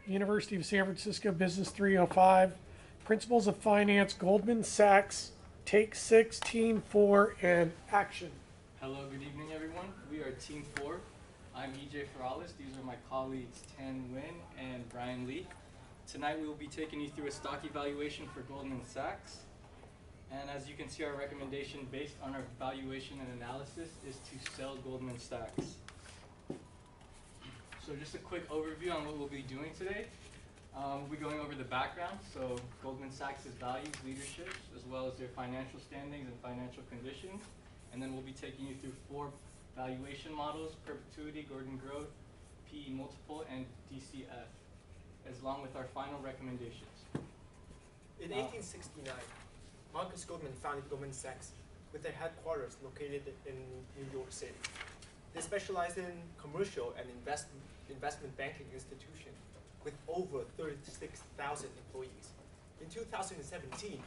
University of San Francisco Business 305, Principles of Finance, Goldman Sachs, Take 6, Team 4, and Action. Hello, good evening, everyone. We are Team 4. I'm EJ Ferralis. These are my colleagues Tan Nguyen and Brian Lee. Tonight we will be taking you through a stock evaluation for Goldman Sachs. And as you can see, our recommendation based on our valuation and analysis is to sell Goldman Sachs. So just a quick overview on what we'll be doing today. We'll be going over the background, so Goldman Sachs' values, leadership, as well as their financial standings and financial conditions. And then we'll be taking you through 4 valuation models: perpetuity, Gordon growth, PE multiple, and DCF, along with our final recommendations. In 1869, Marcus Goldman founded Goldman Sachs with their headquarters located in New York City. They specialize in commercial and investment banking institution with over 36,000 employees. In 2017,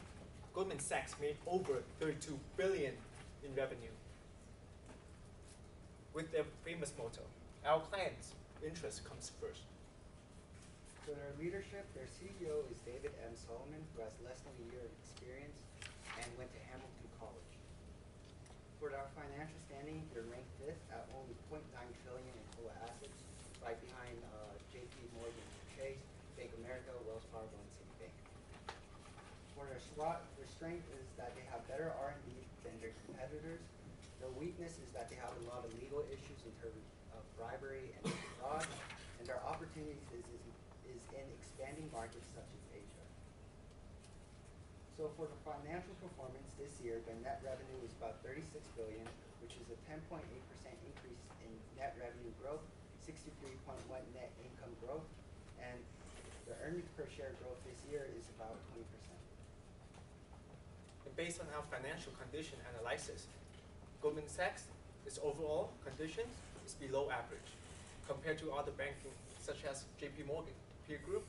Goldman Sachs made over $32 billion in revenue. With their famous motto, our clients' interest comes first. For their leadership, their CEO is David M. Solomon, who has less than a year of experience and went to Hamilton College. For their financial standing, they're ranked 5th at only $0.9 trillion in total assets, right behind JP Morgan Chase, Bank of America, Wells Fargo, and Citibank. For their strength is that they have better R&D than their competitors. Their weakness is that they have a lot of legal issues in terms of bribery and fraud, and their opportunities is in expanding markets such as Asia. So for the financial performance this year, their net revenue is about $36 billion, which is a 10.8% increase in net revenue growth, 63.1 net income growth, and the earnings per share growth this year is about 20%. And based on our financial condition analysis, Goldman Sachs' overall conditions is below average compared to other banking such as JP Morgan peer group.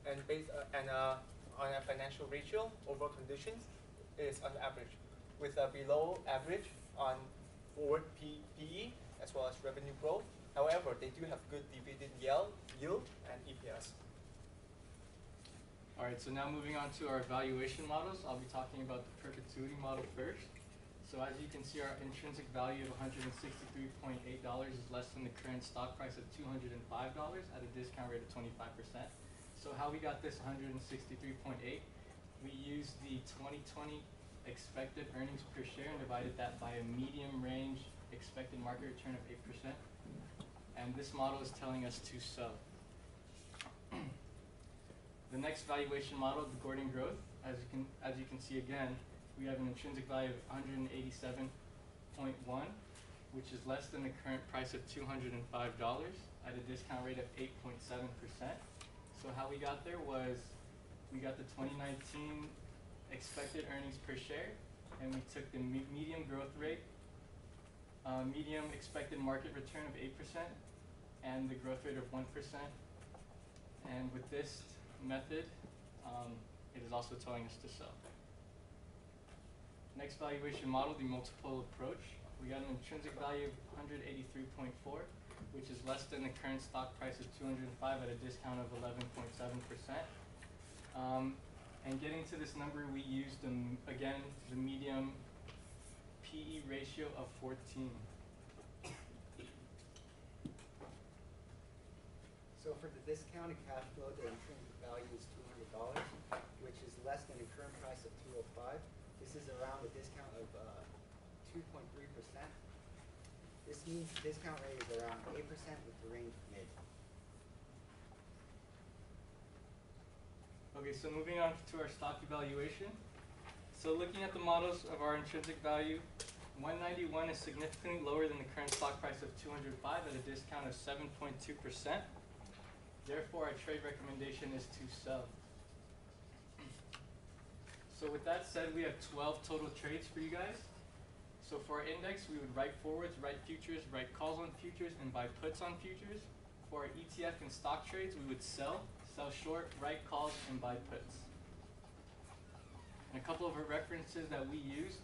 And on a financial ratio, overall conditions is on average, with a below average on forward PE as well as revenue growth. However, they do have good dividend yield and EPS. All right, so now moving on to our valuation models. I'll be talking about the perpetuity model first. So as you can see, our intrinsic value of $163.8 is less than the current stock price of $205 at a discount rate of 25%. So how we got this 163.8, we used the 2020 expected earnings per share and divided that by a medium range expected market return of 8%. And this model is telling us to sell. The next valuation model, the Gordon growth, as you can see again, we have an intrinsic value of 187.1, which is less than the current price of $205 at a discount rate of 8.7%. So how we got there was we got the 2019 expected earnings per share, and we took the medium growth rate, medium expected market return of 8%, and the growth rate of 1%. And with this method, it is also telling us to sell. Next valuation model, the multiple approach. We got an intrinsic value of 183.4, which is less than the current stock price of 205 at a discount of 11.7%. And getting to this number, we used, again, the medium PE ratio of 14. So for the discounted cash flow, the intrinsic value is $200, which is less than the current price of $205. This is around a discount of 2.3%. This means the discount rate is around 8% with the range mid. Okay, so moving on to our stock evaluation. So looking at the models of our intrinsic value, 191 is significantly lower than the current stock price of 205 at a discount of 7.2%. Therefore, our trade recommendation is to sell. So with that said, we have 12 total trades for you guys. So for our index, we would write forwards, write futures, write calls on futures, and buy puts on futures. For our ETF and stock trades, we would sell short, write calls, and buy puts. And a couple of our references that we used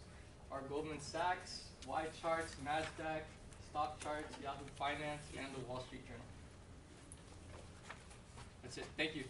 are Goldman Sachs, Y charts, NASDAQ, Stock Charts, Yahoo Finance, and the Wall Street Journal. That's it. Thank you.